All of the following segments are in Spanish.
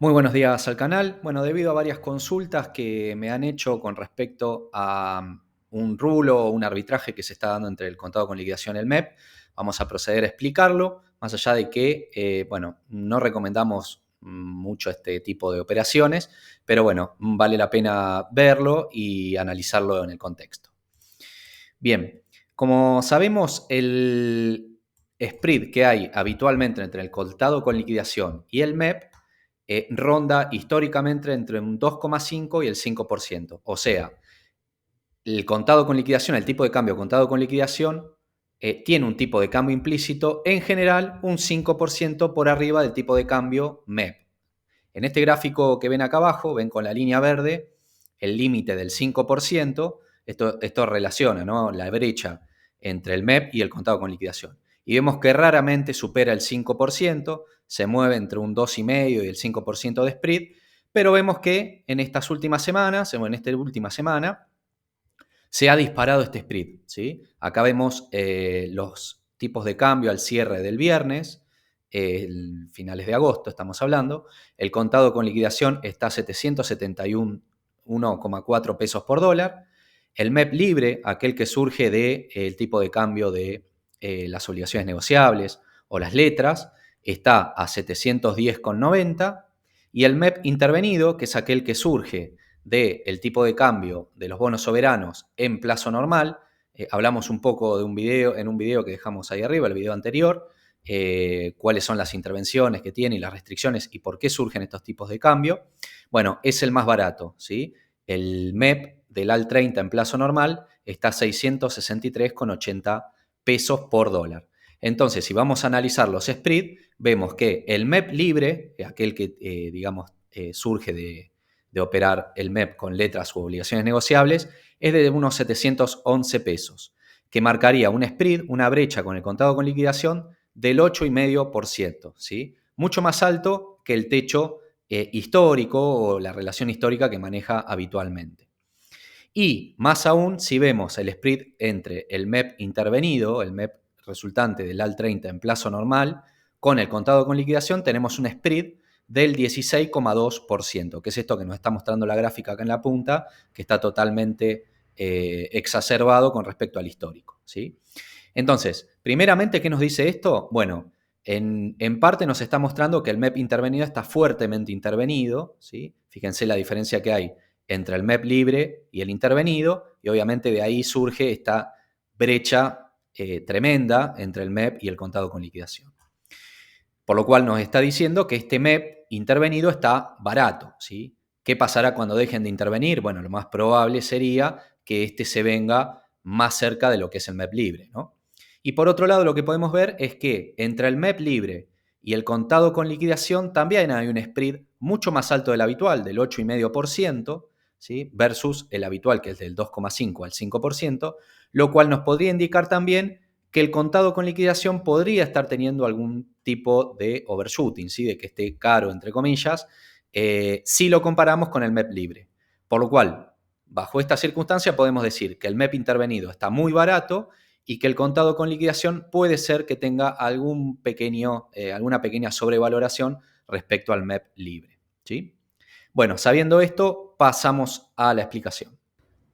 Muy buenos días al canal. Bueno, debido a varias consultas que me han hecho con respecto a un rulo o un arbitraje que se está dando entre el contado con liquidación y el MEP, vamos a proceder a explicarlo, más allá de que, bueno, no recomendamos mucho este tipo de operaciones, pero bueno, vale la pena verlo y analizarlo en el contexto. Bien, como sabemos, el spread que hay habitualmente entre el contado con liquidación y el MEP ronda históricamente entre un 2,5 y el 5%. O sea, el contado con liquidación, el tipo de cambio contado con liquidación, tiene un tipo de cambio implícito, en general un 5% por arriba del tipo de cambio MEP. En este gráfico que ven acá abajo, ven con la línea verde el límite del 5%. Esto relaciona, ¿no?, la brecha entre el MEP y el contado con liquidación. Y vemos que raramente supera el 5%, se mueve entre un 2,5% y el 5% de spread, pero vemos que en estas últimas semanas, o en esta última semana, se ha disparado este spread, ¿sí? Acá vemos los tipos de cambio al cierre del viernes, finales de agosto estamos hablando. El contado con liquidación está a 771,4 pesos por dólar. El MEP libre, aquel que surge del tipo de cambio de las obligaciones negociables o las letras, está a 710,90. Y el MEP intervenido, que es aquel que surge del tipo de cambio de los bonos soberanos en plazo normal. Hablamos un poco de un video, en un video que dejamos ahí arriba, el video anterior, cuáles son las intervenciones que tiene y las restricciones y por qué surgen estos tipos de cambio. Bueno, es el más barato, ¿sí? El MEP del AL 30 en plazo normal está a 663,80 pesos por dólar. Entonces, si vamos a analizar los spread, vemos que el MEP libre, aquel que digamos surge de operar el MEP con letras u obligaciones negociables, es de unos 711 pesos, que marcaría un spread, una brecha con el contado con liquidación del 8,5%, ¿sí? Mucho más alto que el techo histórico o la relación histórica que maneja habitualmente. Y más aún si vemos el spread entre el MEP intervenido, el MEP resultante del AL 30 en plazo normal, con el contado con liquidación, tenemos un spread del 16,2%, que es esto que nos está mostrando la gráfica acá en la punta, que está totalmente exacerbado con respecto al histórico, ¿sí? Entonces, primeramente, ¿qué nos dice esto? Bueno, en parte nos está mostrando que el MEP intervenido está fuertemente intervenido, ¿sí? Fíjense la diferencia que hay entre el MEP libre y el intervenido, y obviamente de ahí surge esta brecha tremenda entre el MEP y el contado con liquidación. Por lo cual nos está diciendo que este MEP intervenido está barato, ¿sí? ¿Qué pasará cuando dejen de intervenir? Bueno, lo más probable sería que este se venga más cerca de lo que es el MEP libre, ¿no? Y por otro lado, lo que podemos ver es que entre el MEP libre y el contado con liquidación también hay un spread mucho más alto del habitual, del 8,5%, ¿sí?, versus el habitual, que es del 2,5 al 5%, lo cual nos podría indicar también que el contado con liquidación podría estar teniendo algún tipo de overshooting, ¿sí?, de que esté caro, entre comillas, si lo comparamos con el MEP libre. Por lo cual, bajo esta circunstancia podemos decir que el MEP intervenido está muy barato y que el contado con liquidación puede ser que tenga alguna pequeña sobrevaloración respecto al MEP libre, ¿sí? Bueno, sabiendo esto, pasamos a la explicación.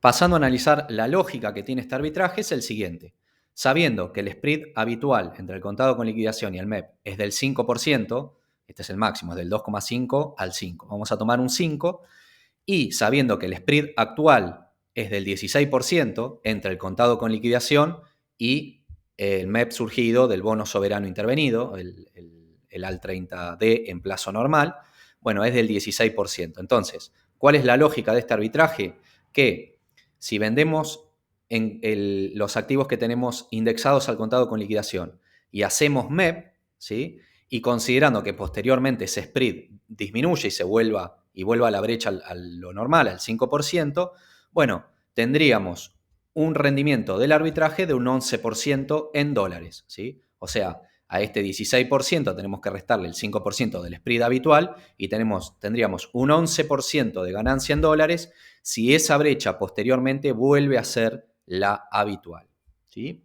Pasando a analizar la lógica que tiene este arbitraje es el siguiente. Sabiendo que el spread habitual entre el contado con liquidación y el MEP es del 5%, este es el máximo, es del 2,5 al 5. Vamos a tomar un 5, y sabiendo que el spread actual es del 16% entre el contado con liquidación y el MEP surgido del bono soberano intervenido, el AL 30D en plazo normal, bueno, es del 16%. Entonces, ¿cuál es la lógica de este arbitraje? Que si vendemos los activos que tenemos indexados al contado con liquidación y hacemos MEP, ¿sí?, y considerando que posteriormente ese spread disminuye y vuelva a la brecha a lo normal, al 5%, bueno, tendríamos un rendimiento del arbitraje de un 11% en dólares, ¿sí? O sea, a este 16% tenemos que restarle el 5% del spread habitual y tendríamos un 11% de ganancia en dólares si esa brecha posteriormente vuelve a ser la habitual, ¿sí?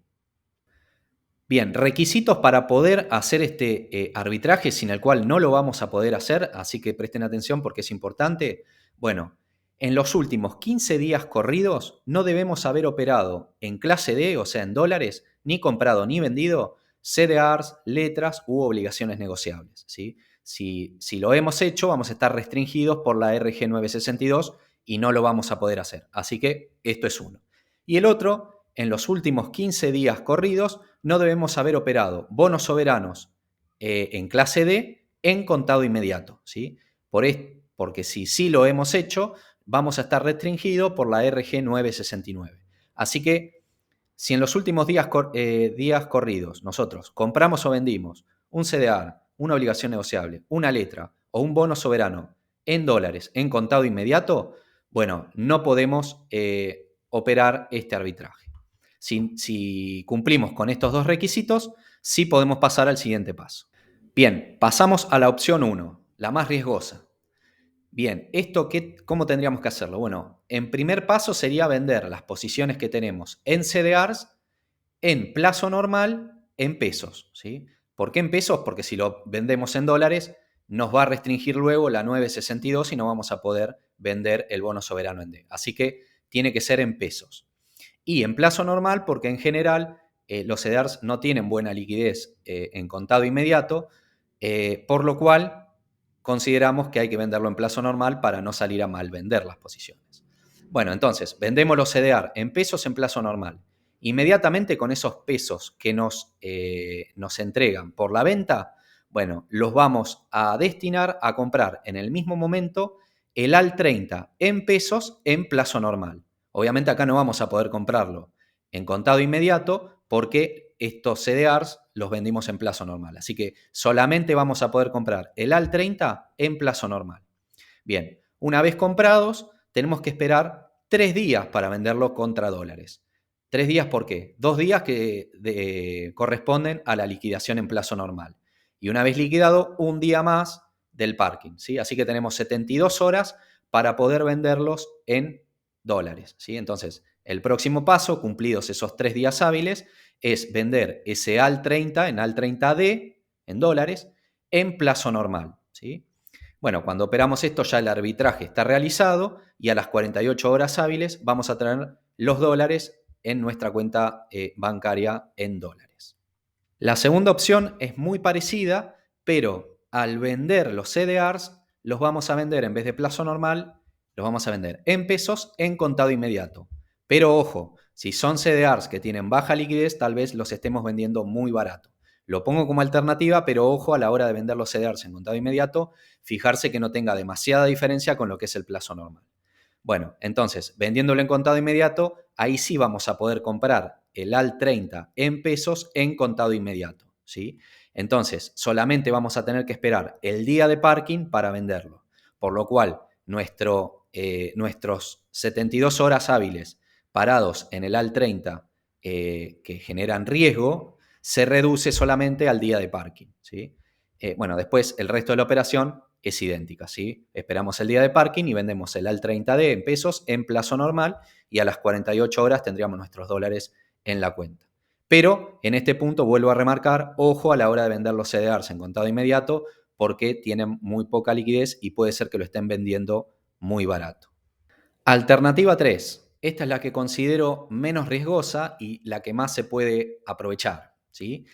Bien, requisitos para poder hacer este arbitraje sin el cual no lo vamos a poder hacer, así que presten atención porque es importante. Bueno, en los últimos 15 días corridos no debemos haber operado en clase D, o sea, en dólares, ni comprado ni vendido CDRs, letras u obligaciones negociables, ¿sí? Si lo hemos hecho, vamos a estar restringidos por la RG 962 y no lo vamos a poder hacer. Así que esto es uno. Y el otro, en los últimos 15 días corridos, no debemos haber operado bonos soberanos en clase D en contado inmediato, ¿sí? Porque si sí lo hemos hecho, vamos a estar restringidos por la RG 969. Así que si en los últimos días corridos nosotros compramos o vendimos un CDR, una obligación negociable, una letra o un bono soberano en dólares en contado inmediato, bueno, no podemos operar este arbitraje. Si cumplimos con estos dos requisitos, sí podemos pasar al siguiente paso. Bien, pasamos a la opción 1, la más riesgosa. Bien, ¿cómo tendríamos que hacerlo? Bueno, en primer paso sería vender las posiciones que tenemos en CDRs en plazo normal en pesos, ¿sí? ¿Por qué en pesos? Porque si lo vendemos en dólares, nos va a restringir luego la 962 y no vamos a poder vender el bono soberano en D. Así que tiene que ser en pesos. Y en plazo normal, porque en general los CDRs no tienen buena liquidez en contado inmediato, por lo cual consideramos que hay que venderlo en plazo normal para no salir a mal vender las posiciones. Bueno, entonces, vendemos los CDR en pesos en plazo normal. Inmediatamente con esos pesos que nos entregan por la venta, bueno, los vamos a destinar a comprar en el mismo momento el AL 30 en pesos en plazo normal. Obviamente acá no vamos a poder comprarlo en contado inmediato porque estos CDRs los vendimos en plazo normal. Así que solamente vamos a poder comprar el AL 30 en plazo normal. Bien, una vez comprados, tenemos que esperar 3 días para venderlo contra dólares. 3 días, ¿por qué? 2 días que corresponden a la liquidación en plazo normal. Y una vez liquidado, un día más del parking, ¿sí? Así que tenemos 72 horas para poder venderlos en dólares, ¿sí? Entonces, el próximo paso, cumplidos esos 3 días hábiles, es vender ese AL 30 en AL 30D en dólares en plazo normal, ¿sí? Bueno, cuando operamos esto ya el arbitraje está realizado y a las 48 horas hábiles vamos a tener los dólares en nuestra cuenta bancaria en dólares. La segunda opción es muy parecida, pero al vender los CDRs los vamos a vender en vez de plazo normal, los vamos a vender en pesos en contado inmediato. Pero ojo, si son CDRs que tienen baja liquidez, tal vez los estemos vendiendo muy barato. Lo pongo como alternativa, pero ojo a la hora de vender los CDRs en contado inmediato, fijarse que no tenga demasiada diferencia con lo que es el plazo normal. Bueno, entonces, vendiéndolo en contado inmediato, ahí sí vamos a poder comprar el AL 30 en pesos en contado inmediato, ¿sí? Entonces, solamente vamos a tener que esperar el día de parking para venderlo, por lo cual nuestros 72 horas hábiles parados en el AL 30 que generan riesgo, se reduce solamente al día de parking, ¿sí? Bueno, después el resto de la operación es idéntica, ¿sí? Esperamos el día de parking y vendemos el AL 30D en pesos en plazo normal y a las 48 horas tendríamos nuestros dólares en la cuenta. Pero en este punto vuelvo a remarcar, ojo a la hora de vender los CDRs en contado inmediato porque tienen muy poca liquidez y puede ser que lo estén vendiendo muy barato. Alternativa 3. Esta es la que considero menos riesgosa y la que más se puede aprovechar, ¿sí?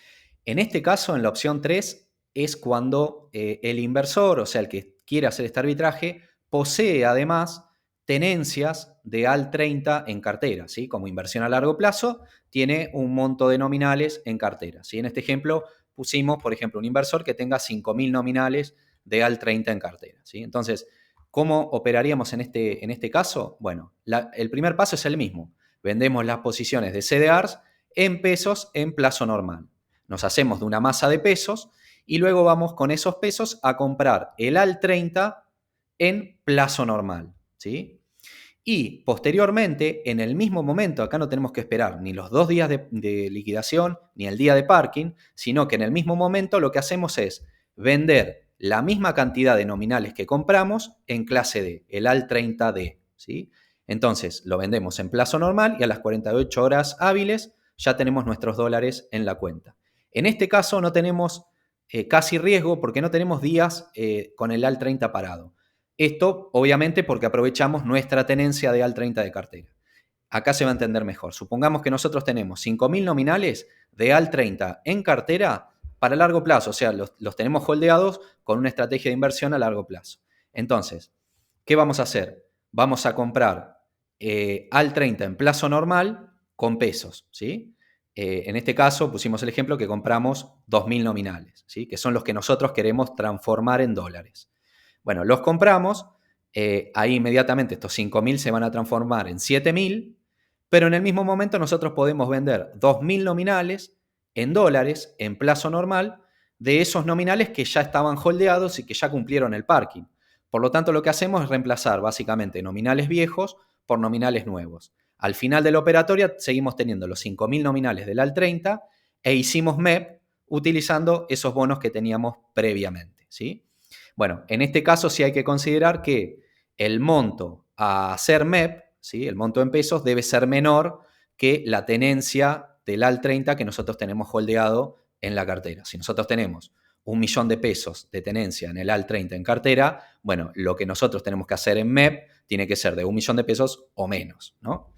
En este caso, en la opción 3, es cuando el inversor, o sea, el que quiere hacer este arbitraje, posee además tenencias de AL 30 en cartera, ¿sí? Como inversión a largo plazo, tiene un monto de nominales en cartera, ¿sí? En este ejemplo pusimos, por ejemplo, un inversor que tenga 5.000 nominales de AL 30 en cartera, ¿sí? Entonces, ¿cómo operaríamos en este caso? Bueno, el primer paso es el mismo. Vendemos las posiciones de CDRs en pesos en plazo normal. Nos hacemos de una masa de pesos y luego vamos con esos pesos a comprar el AL 30 en plazo normal, ¿sí? Y posteriormente, en el mismo momento, acá no tenemos que esperar ni los 2 días de liquidación ni el día de parking, sino que en el mismo momento lo que hacemos es vender la misma cantidad de nominales que compramos en clase D, el AL 30D, ¿sí? Entonces, lo vendemos en plazo normal y a las 48 horas hábiles ya tenemos nuestros dólares en la cuenta. En este caso no tenemos casi riesgo porque no tenemos días con el AL30 parado. Esto, obviamente, porque aprovechamos nuestra tenencia de AL30 de cartera. Acá se va a entender mejor. Supongamos que nosotros tenemos 5.000 nominales de AL30 en cartera para largo plazo, o sea, los tenemos holdeados con una estrategia de inversión a largo plazo. Entonces, ¿qué vamos a hacer? Vamos a comprar AL30 en plazo normal con pesos, ¿sí? En este caso pusimos el ejemplo que compramos 2.000 nominales, ¿sí? Que son los que nosotros queremos transformar en dólares. Bueno, los compramos, ahí inmediatamente estos 5.000 se van a transformar en 7.000, pero en el mismo momento nosotros podemos vender 2.000 nominales en dólares en plazo normal de esos nominales que ya estaban holdeados y que ya cumplieron el parking. Por lo tanto, lo que hacemos es reemplazar básicamente nominales viejos por nominales nuevos. Al final de la operatoria seguimos teniendo los 5.000 nominales del AL30 e hicimos MEP utilizando esos bonos que teníamos previamente, ¿sí? Bueno, en este caso sí hay que considerar que el monto a hacer MEP, ¿sí? El monto en pesos, debe ser menor que la tenencia del AL30 que nosotros tenemos holdeado en la cartera. Si nosotros tenemos 1.000.000 de pesos de tenencia en el AL30 en cartera, bueno, lo que nosotros tenemos que hacer en MEP tiene que ser de 1.000.000 de pesos o menos, ¿no?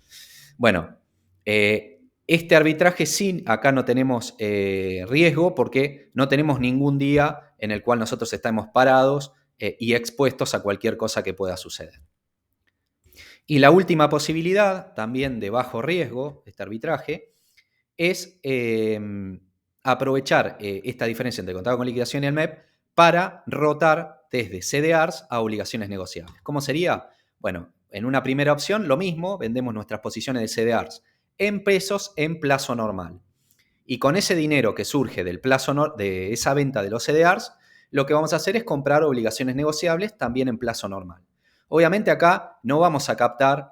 Bueno, este arbitraje sí, acá no tenemos riesgo porque no tenemos ningún día en el cual nosotros estamos parados y expuestos a cualquier cosa que pueda suceder. Y la última posibilidad, también de bajo riesgo, este arbitraje, es aprovechar esta diferencia entre el contado con liquidación y el MEP para rotar desde CDRs a obligaciones negociables. ¿Cómo sería? Bueno, en una primera opción, lo mismo, vendemos nuestras posiciones de CDRs en pesos en plazo normal. Y con ese dinero que surge del plazo de esa venta de los CDRs, lo que vamos a hacer es comprar obligaciones negociables también en plazo normal. Obviamente acá no vamos a captar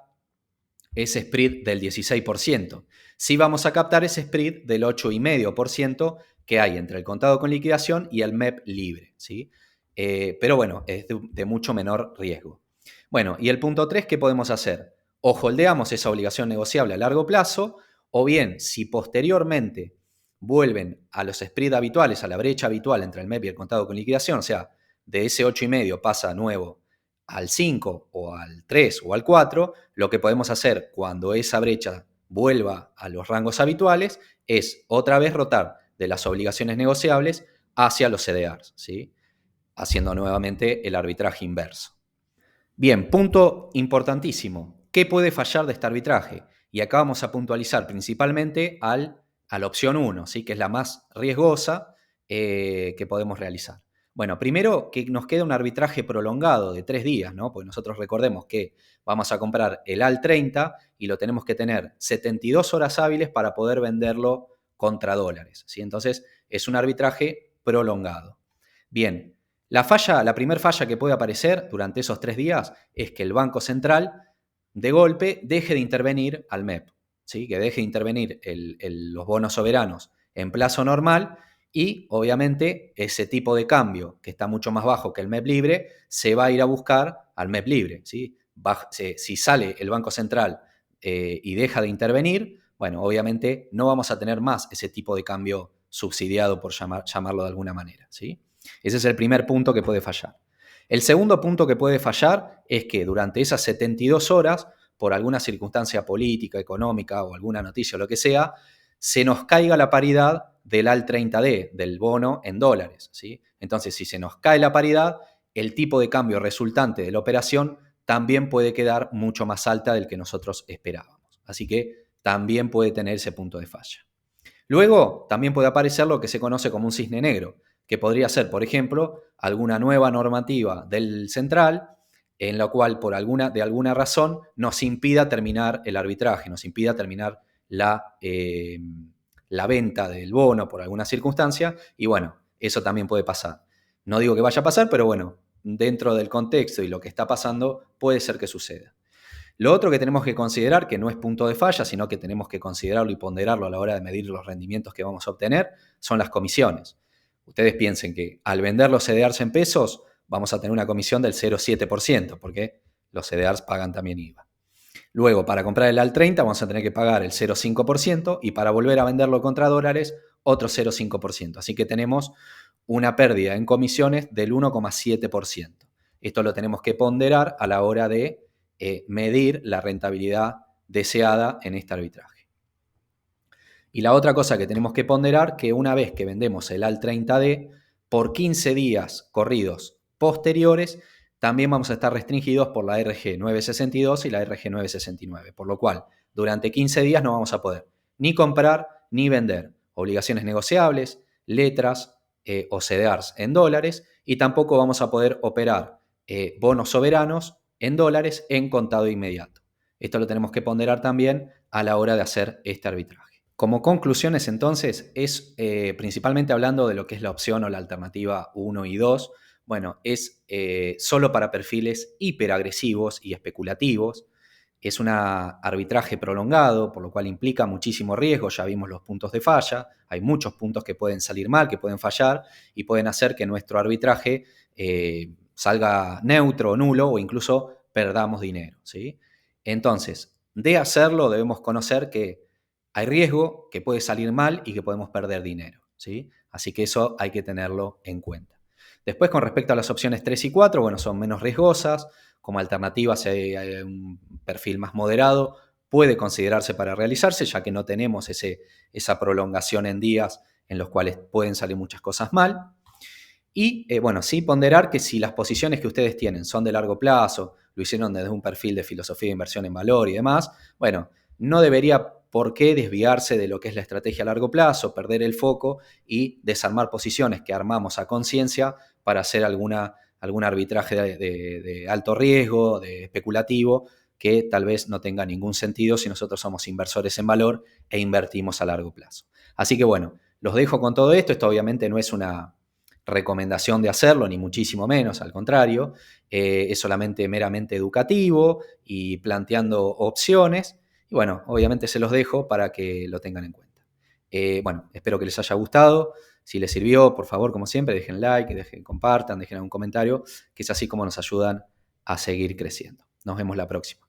ese spread del 16%. Sí vamos a captar ese spread del 8,5% que hay entre el contado con liquidación y el MEP libre, ¿sí? Pero bueno, es de mucho menor riesgo. Bueno, y el punto 3, ¿qué podemos hacer? O holdeamos esa obligación negociable a largo plazo, o bien, si posteriormente vuelven a los spreads habituales, a la brecha habitual entre el MEP y el contado con liquidación, o sea, de ese 8,5 pasa nuevo al 5 o al 3 o al 4, lo que podemos hacer cuando esa brecha vuelva a los rangos habituales es otra vez rotar de las obligaciones negociables hacia los CDRs, ¿sí? Haciendo nuevamente el arbitraje inverso. Bien, punto importantísimo. ¿Qué puede fallar de este arbitraje? Y acá vamos a puntualizar principalmente a la opción 1, ¿sí? Que es la más riesgosa que podemos realizar. Bueno, primero que nos queda un arbitraje prolongado de 3 días, ¿no? Porque nosotros recordemos que vamos a comprar el AL30 y lo tenemos que tener 72 horas hábiles para poder venderlo contra dólares, ¿sí? Entonces es un arbitraje prolongado. Bien, la primera falla que puede aparecer durante esos 3 días es que el Banco Central de golpe deje de intervenir al MEP, ¿sí? Que deje de intervenir los bonos soberanos en plazo normal y obviamente ese tipo de cambio que está mucho más bajo que el MEP libre se va a ir a buscar al MEP libre, ¿sí? Si sale el Banco Central y deja de intervenir, bueno, obviamente no vamos a tener más ese tipo de cambio subsidiado, por llamarlo de alguna manera, ¿sí? Ese es el primer punto que puede fallar. El segundo punto que puede fallar es que durante esas 72 horas, por alguna circunstancia política, económica o alguna noticia o lo que sea, se nos caiga la paridad del AL30D, del bono en dólares, ¿sí? Entonces, si se nos cae la paridad, el tipo de cambio resultante de la operación también puede quedar mucho más alta del que nosotros esperábamos. Así que también puede tener ese punto de falla. Luego, también puede aparecer lo que se conoce como un cisne negro, que podría ser, por ejemplo, alguna nueva normativa del central en la cual de alguna razón nos impida terminar el arbitraje, nos impida terminar la venta del bono por alguna circunstancia y bueno, eso también puede pasar. No digo que vaya a pasar, pero bueno, dentro del contexto y lo que está pasando puede ser que suceda. Lo otro que tenemos que considerar, que no es punto de falla, sino que tenemos que considerarlo y ponderarlo a la hora de medir los rendimientos que vamos a obtener, son las comisiones. Ustedes piensen que al vender los CDRs en pesos, vamos a tener una comisión del 0,7%, porque los CDRs pagan también IVA. Luego, para comprar el AL30 vamos a tener que pagar el 0,5% y para volver a venderlo contra dólares, otro 0,5%. Así que tenemos una pérdida en comisiones del 1,7%. Esto lo tenemos que ponderar a la hora de medir la rentabilidad deseada en este arbitraje. Y la otra cosa que tenemos que ponderar, que una vez que vendemos el AL30D, por 15 días corridos posteriores, también vamos a estar restringidos por la RG 962 y la RG 969, por lo cual durante 15 días no vamos a poder ni comprar ni vender obligaciones negociables, letras o CDRs en dólares, y tampoco vamos a poder operar bonos soberanos en dólares en contado inmediato. Esto lo tenemos que ponderar también a la hora de hacer este arbitraje. Como conclusiones, entonces, es principalmente hablando de lo que es la opción o la alternativa 1 y 2. Bueno, es solo para perfiles hiperagresivos y especulativos. Es un arbitraje prolongado, por lo cual implica muchísimo riesgo. Ya vimos los puntos de falla. Hay muchos puntos que pueden salir mal, que pueden fallar y pueden hacer que nuestro arbitraje salga neutro o nulo, o incluso perdamos dinero, ¿sí? Entonces, de hacerlo debemos conocer que hay riesgo, que puede salir mal y que podemos perder dinero, ¿sí? Así que eso hay que tenerlo en cuenta. Después, con respecto a las opciones 3 y 4, bueno, son menos riesgosas. Como alternativa, si hay un perfil más moderado, puede considerarse para realizarse, ya que no tenemos esa prolongación en días en los cuales pueden salir muchas cosas mal. Y bueno, sí ponderar que si las posiciones que ustedes tienen son de largo plazo, lo hicieron desde un perfil de filosofía de inversión en valor y demás, bueno, no debería por qué desviarse de lo que es la estrategia a largo plazo, perder el foco y desarmar posiciones que armamos a conciencia para hacer algún arbitraje de alto riesgo, de especulativo, que tal vez no tenga ningún sentido si nosotros somos inversores en valor e invertimos a largo plazo. Así que bueno, los dejo con todo esto. Esto obviamente no es una recomendación de hacerlo, ni muchísimo menos, al contrario, es solamente meramente educativo y planteando opciones. Y bueno, obviamente se los dejo para que lo tengan en cuenta. Bueno, espero que les haya gustado. Si les sirvió, por favor, como siempre, dejen like, compartan, dejen un comentario, que es así como nos ayudan a seguir creciendo. Nos vemos la próxima.